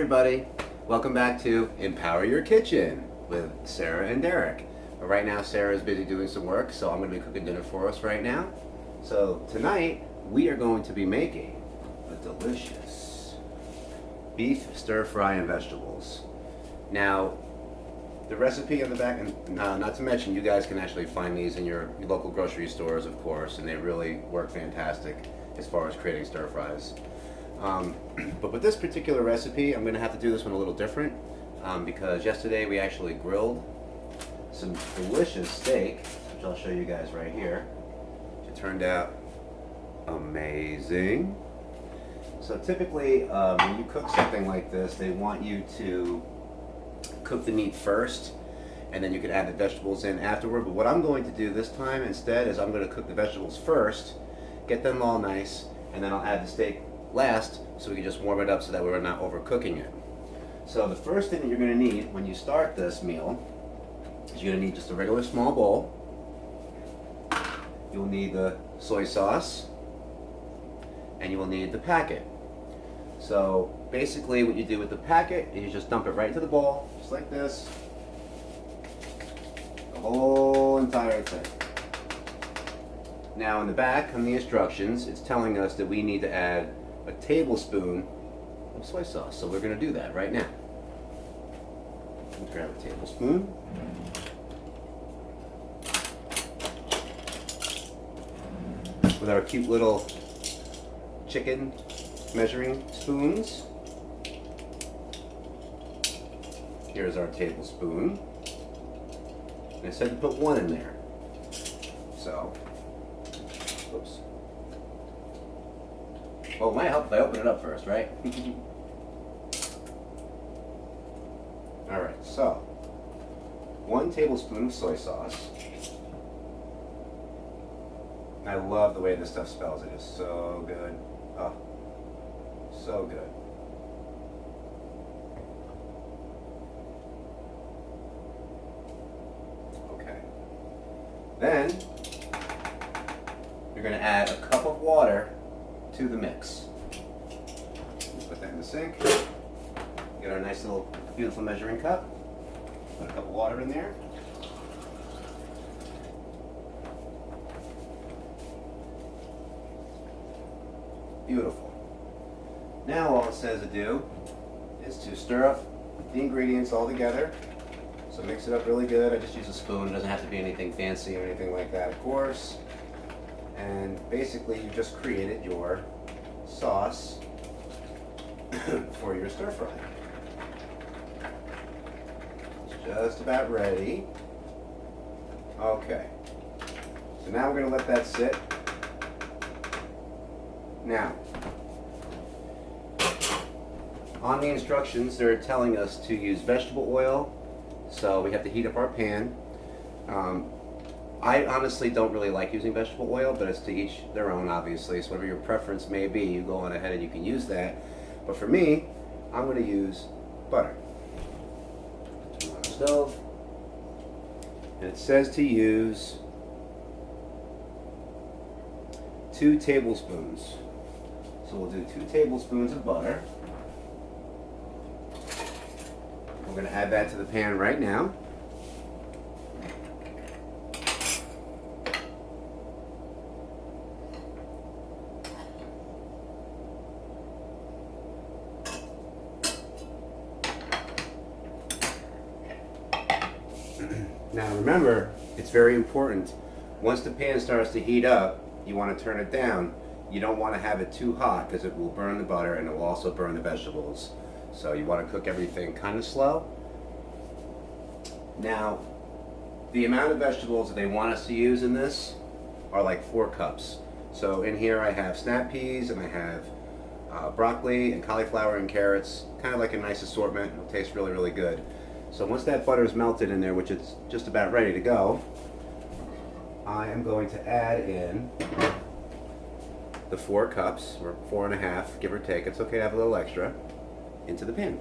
everybody, welcome back to Empower Your Kitchen with Sarah and Derek. But right now Sarah is busy doing some work, so I'm going to be cooking dinner for us right now. So tonight we are going to be making a delicious beef stir fry and vegetables. Now the recipe on the back, and not to mention you guys can actually find these in your local grocery stores, of course, and they really work fantastic as far as creating stir fries. But with this particular recipe, I'm going to have to do this one a little different because yesterday we actually grilled some delicious steak, which I'll show you guys right here. It turned out amazing. So typically when you cook something like this, they want you to cook the meat first and then you can add the vegetables in afterward. But what I'm going to do this time instead is I'm going to cook the vegetables first, get them all nice, and then I'll add the steak last so we can just warm it up so that we're not overcooking it. So the first thing that you're going to need when you start this meal is you're going to need just a regular small bowl. You'll need the soy sauce and you will need the packet. So basically what you do with the packet is you just dump it right into the bowl just like this, the whole entire thing. Now in the back on the instructions it's telling us that we need to add a tablespoon of soy sauce. So we're going to do that right now. Let's grab a tablespoon. With our cute little chicken measuring spoons. Here's our tablespoon. And I said to put one in there. So, oops. Oh, it might help if I open it up first, right? Alright, so 1 tablespoon of soy sauce. I love the way this stuff smells. It is so good. Oh, so good. Okay. Then you're going to add a cup of water to the mix. Put that in the sink. Get our nice little beautiful measuring cup. Put a cup of water in there. Beautiful. Now all it says to do is to stir up the ingredients all together. So mix it up really good. I just use a spoon. It doesn't have to be anything fancy or anything like that, of course. And basically you just created your sauce for your stir fry. It's just about ready. Okay. So now we're going to let that sit. Now, on the instructions they're telling us to use vegetable oil, so we have to heat up our pan. I honestly don't really like using vegetable oil, but it's to each their own, obviously. So whatever your preference may be, you go on ahead and you can use that. But for me, I'm going to use butter. Turn on the stove. And it says to use 2 tablespoons. So we'll do 2 tablespoons of butter. We're going to add that to the pan right now. Now remember, it's very important, once the pan starts to heat up, you want to turn it down. You don't want to have it too hot because it will burn the butter and it will also burn the vegetables. So you want to cook everything kind of slow. Now, the amount of vegetables that they want us to use in this are like 4 cups. So in here I have snap peas and I have broccoli and cauliflower and carrots, kind of like a nice assortment. It'll taste really, really good. So once that butter is melted in there, which it's just about ready to go, I am going to add in the 4 cups, or 4.5, give or take. It's okay to have a little extra, into the pan.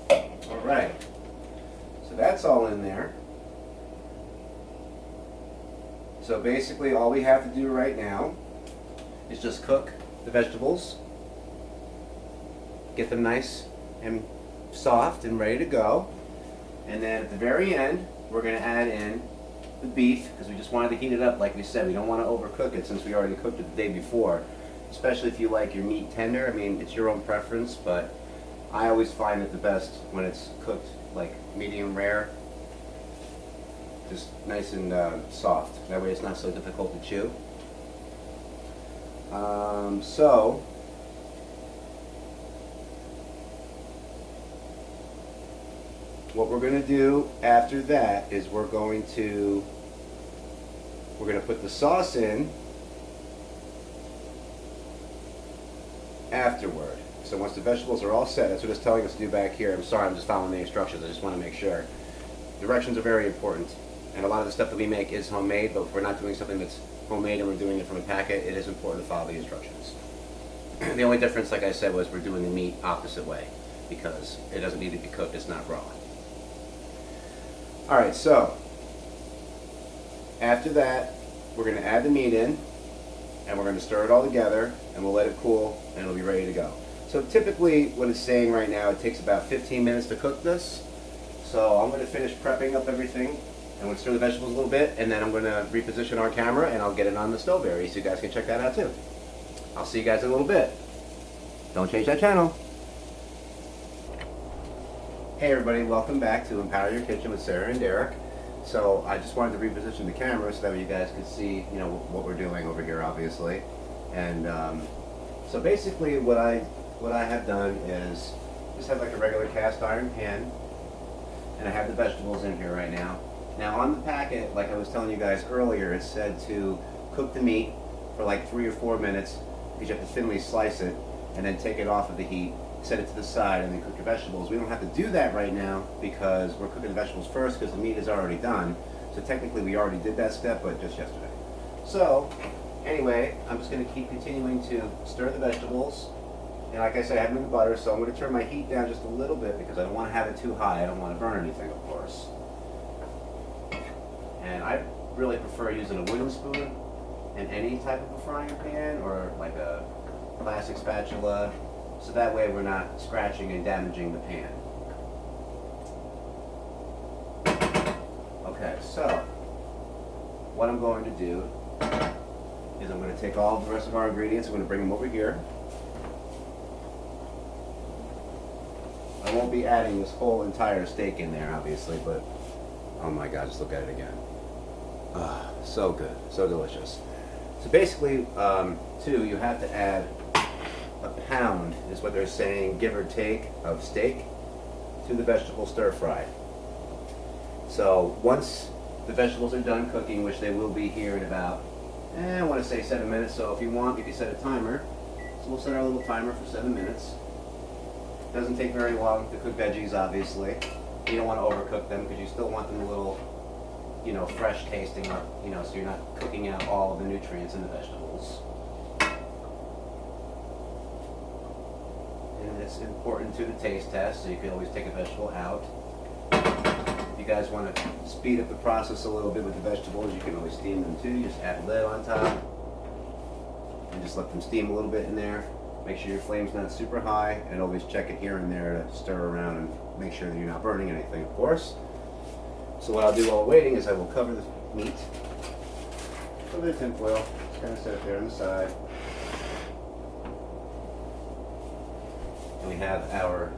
All right. So that's all in there. So basically all we have to do right now is just cook the vegetables, get them nice and soft and ready to go, and then at the very end we're going to add in the beef, because we just wanted to heat it up like we said. We don't want to overcook it since we already cooked it the day before, especially if you like your meat tender. I mean, it's your own preference, but I always find it the best when it's cooked like medium rare, just nice and soft. That way it's not so difficult to chew. So what we're going to do after that is we're going to put the sauce in afterward. So once the vegetables are all set, that's what it's telling us to do back here. I'm sorry, I'm just following the instructions. I just want to make sure. Directions are very important, and a lot of the stuff that we make is homemade, but if we're not doing something that's homemade and we're doing it from a packet, it is important to follow the instructions. The only difference, like I said, was we're doing the meat opposite way, because it doesn't need to be cooked, it's not raw. Alright, so after that we're going to add the meat in, and we're going to stir it all together, and we'll let it cool, and it'll be ready to go. So typically what it's saying right now, it takes about 15 minutes to cook this. So I'm going to finish prepping up everything. I'm going to stir the vegetables a little bit, and then I'm going to reposition our camera, and I'll get it on the stove area so you guys can check that out too. I'll see you guys in a little bit. Don't change that channel. Hey everybody, welcome back to Empower Your Kitchen with Sarah and Derek. So I just wanted to reposition the camera so that way you guys could see, you know, what we're doing over here, obviously. And so basically what I have done is just have like a regular cast iron pan, and I have the vegetables in here right now. Now on the packet, like I was telling you guys earlier, it said to cook the meat for like 3 or 4 minutes, because you have to thinly slice it and then take it off of the heat, set it to the side, and then cook your vegetables. We don't have to do that right now because we're cooking the vegetables first because the meat is already done. So technically we already did that step, but just yesterday. So anyway, I'm just going to keep continuing to stir the vegetables. And like I said, I have them in the butter, so I'm going to turn my heat down just a little bit because I don't want to have it too high. I don't want to burn anything, of course. And I really prefer using a wooden spoon in any type of a frying pan, or like a plastic spatula, so that way we're not scratching and damaging the pan. Okay, so what I'm going to do is I'm going to take all the rest of our ingredients, I'm going to bring them over here. I won't be adding this whole entire steak in there, obviously, but oh my god, just look at it again. So good, so delicious. So basically, too, you have to add a pound, is what they're saying, give or take, of steak to the vegetable stir fry. So once the vegetables are done cooking, which they will be here in about, I want to say 7 minutes, so if you want, you can set a timer. So we'll set our little timer for 7 minutes. Doesn't take very long to cook veggies, obviously. You don't want to overcook them because you still want them a little, you know, fresh tasting, you know, so you're not cooking out all of the nutrients in the vegetables. And it's important to the taste test, so you can always take a vegetable out. If you guys want to speed up the process a little bit with the vegetables, you can always steam them too. You just add a lid on top and just let them steam a little bit in there. Make sure your flame's not super high, and always check it here and there to stir around and make sure that you're not burning anything, of course. So what I'll do while waiting is I will cover the meat, cover the tin foil, just kind of set it there on the side. And we have our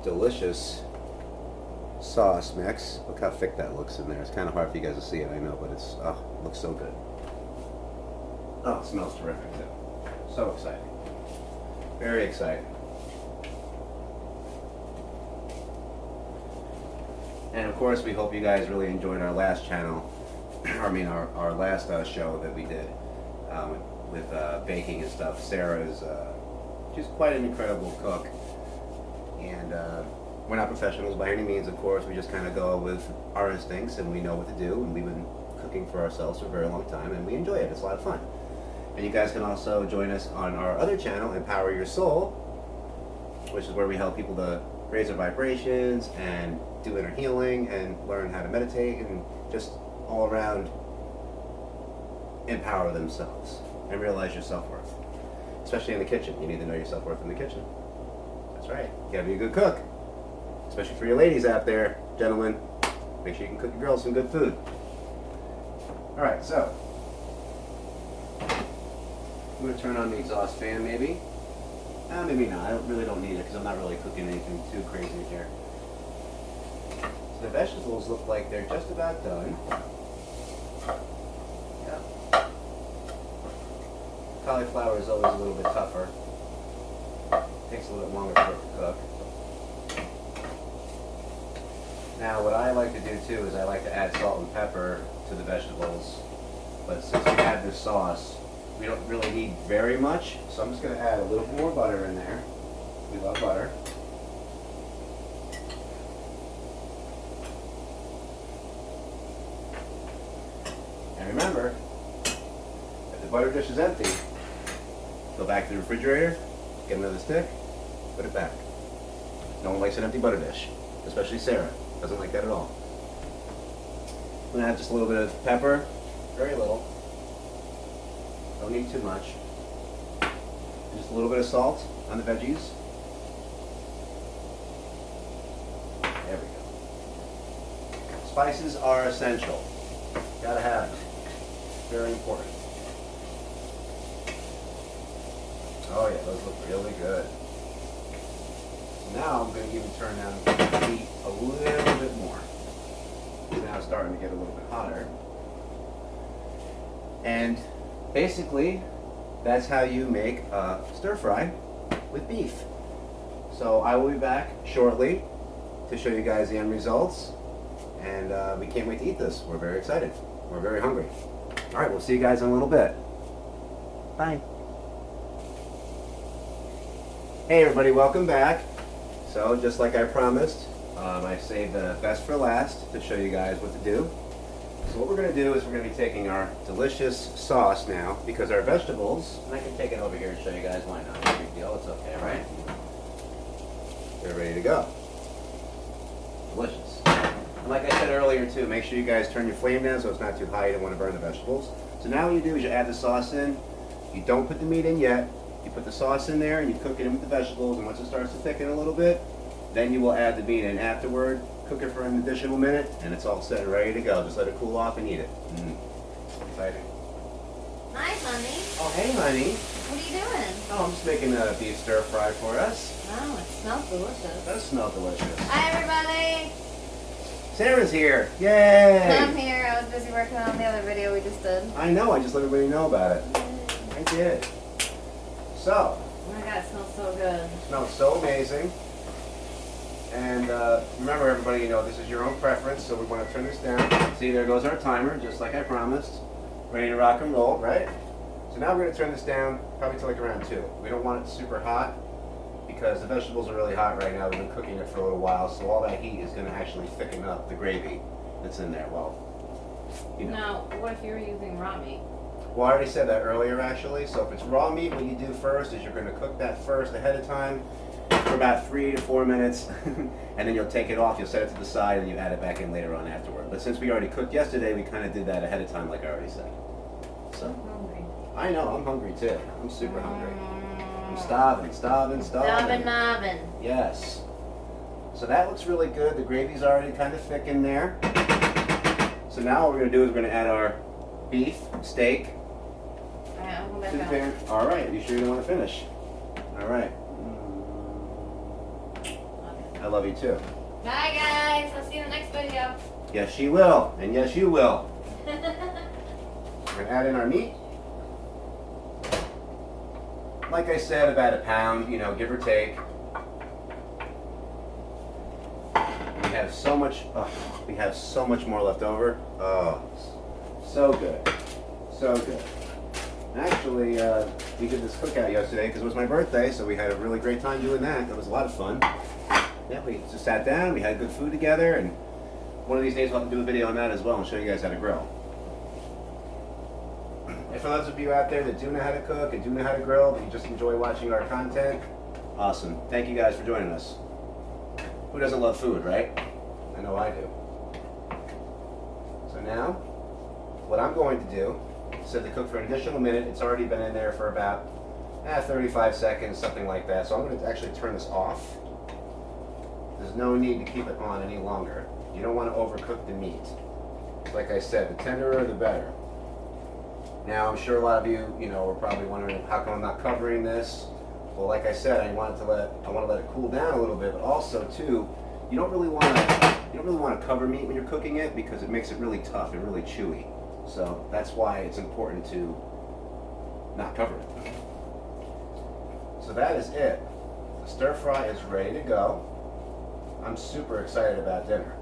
delicious sauce mix. Look how thick that looks in there. It's kind of hard for you guys to see it, I know, but it's, oh, it looks so good. Oh, it smells terrific too. So exciting. Very exciting. And of course, we hope you guys really enjoyed our last channel, our last show that we did with baking and stuff. Sarah is, she's quite an incredible cook. And we're not professionals by any means, of course. We just kind of go with our instincts, and we know what to do. And we've been cooking for ourselves for a very long time, and we enjoy it. It's a lot of fun. And you guys can also join us on our other channel, Empower Your Soul, which is where we help people to raise their vibrations and do inner healing and learn how to meditate and just all around empower themselves and realize your self-worth. Especially in the kitchen. You need to know your self-worth in the kitchen. That's right. You gotta be a good cook. Especially for your ladies out there, gentlemen. Make sure you can cook your girls some good food. Alright, so I'm going to turn on the exhaust fan maybe. Maybe not. I really don't need it because I'm not really cooking anything too crazy here. So the vegetables look like they're just about done. Yeah. Cauliflower is always a little bit tougher. Takes a little bit longer for it to cook. Now what I like to do too is I like to add salt and pepper to the vegetables. But since we have this sauce, we don't really need very much. So I'm just going to add a little more butter in there. We love butter. And remember, if the butter dish is empty, go back to the refrigerator, get another stick, put it back. No one likes an empty butter dish, especially Sarah. Doesn't like that at all. I'm going to add just a little bit of pepper, very little. Don't need too much. Just a little bit of salt on the veggies. There we go. Spices are essential. Gotta have them. Very important. Oh yeah, those look really good. Now I'm going to even turn down the heat a little bit more. Now it's starting to get a little bit hotter. And basically, that's how you make a stir fry with beef. So I will be back shortly to show you guys the end results. And we can't wait to eat this. We're very excited. We're very hungry. All right, we'll see you guys in a little bit. Bye. Hey everybody, welcome back. So just like I promised, I saved the best for last to show you guys what to do. So what we're going to do is we're going to be taking our delicious sauce now, because our vegetables, and I can take it over here and show you guys why not. No big deal, it's okay, right? They're ready to go. Delicious. And like I said earlier too, make sure you guys turn your flame down so it's not too high. You don't want to burn the vegetables. So now what you do is you add the sauce in. You don't put the meat in yet. You put the sauce in there and you cook it in with the vegetables, and once it starts to thicken a little bit, then you will add the meat in afterward. Cook it for an additional minute, and it's all set and ready to go. Just let it cool off and eat it. Exciting. Hi, honey. Oh, hey, honey. What are you doing? Oh, I'm just making a beef stir fry for us. Oh, it smells delicious. It does smell delicious. Hi, everybody. Sarah's here. Yay! I'm here. I was busy working on the other video we just did. I know. I just let everybody know about it. I did. So. Oh my God, it smells so good. It smells so amazing. And remember, everybody, you know, this is your own preference, so we want to turn this down. See, there goes our timer, just like I promised. Ready to rock and roll, right? So now we're going to turn this down probably to like around 2. We don't want it super hot because the vegetables are really hot right now. We've been cooking it for a little while, so all that heat is going to actually thicken up the gravy that's in there. Well, you know. Now, what if you were using raw meat? Well, I already said that earlier, actually. So if it's raw meat, what you do first is you're going to cook that first ahead of time for about 3 to 4 minutes, and then you'll take it off, you'll set it to the side, and you add it back in later on afterward. But since we already cooked yesterday, we kind of did that ahead of time, like I already said. So, I'm hungry. I know, I'm hungry too. I'm super hungry. I'm starving. Starving. Yes. So that looks really good. The gravy's already kind of thick in there. So now what we're going to do is we're going to add our beef, steak, Alright, I'll go to the back pan. out. All right, you sure you don't want to finish? All right. I love you too. Bye, guys. I'll see you in the next video. Yes, she will. And yes, you will. We're going to add in our meat. Like I said, about a pound, you know, give or take. We have so much more left over. Oh, so good. So good. Actually, we did this cookout yesterday because it was my birthday, so we had a really great time doing that. That was a lot of fun. Yeah, we just sat down, we had good food together, and one of these days we'll have to do a video on that as well and show you guys how to grill. And for those of you out there that do know how to cook and do know how to grill, but you just enjoy watching our content, awesome. Thank you guys for joining us. Who doesn't love food, right? I know I do. So now, what I'm going to do is set the cook for an additional minute. It's already been in there for about 35 seconds, something like that. So I'm going to actually turn this off. There's no need to keep it on any longer. You don't want to overcook the meat. Like I said, the tenderer the better. Now I'm sure a lot of you, are probably wondering how come I'm not covering this. Well, like I said, I want to let it cool down a little bit, but also too, you don't really want to cover meat when you're cooking it because it makes it really tough and really chewy. So that's why it's important to not cover it. So that is it. The stir fry is ready to go. I'm super excited about dinner.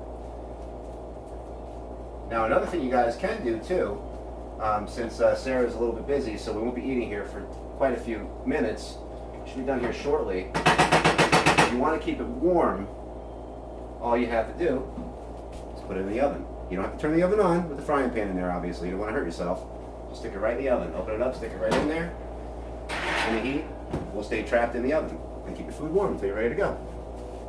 Now another thing you guys can do too, since Sarah's a little bit busy, so we won't be eating here for quite a few minutes. Should be done here shortly. If you want to keep it warm, all you have to do is put it in the oven. You don't have to turn the oven on with the frying pan in there, obviously. You don't want to hurt yourself. Just stick it right in the oven. Open it up, stick it right in there. And the heat will stay trapped in the oven and keep your food warm until you're ready to go.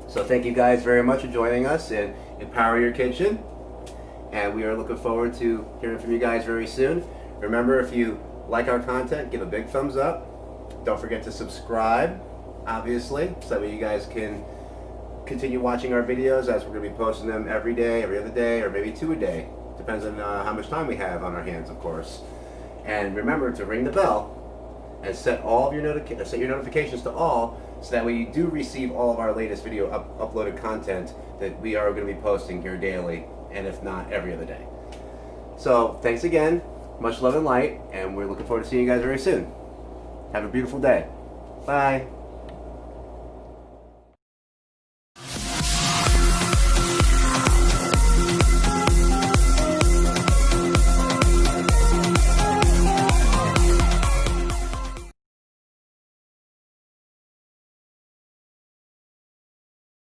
So thank you guys very much for joining us in Empower Your Kitchen. And we are looking forward to hearing from you guys very soon. Remember, if you like our content, give a big thumbs up. Don't forget to subscribe, obviously, so that you guys can continue watching our videos, as we're going to be posting them every day, every other day, or maybe 2 a day. Depends on how much time we have on our hands, of course. And remember to ring the bell and set all of your notifications to all, so that way you do receive all of our latest video uploaded content that we are going to be posting here daily, and if not, every other day. So thanks again, much love and light, and we're looking forward to seeing you guys very soon. Have a beautiful day. Bye.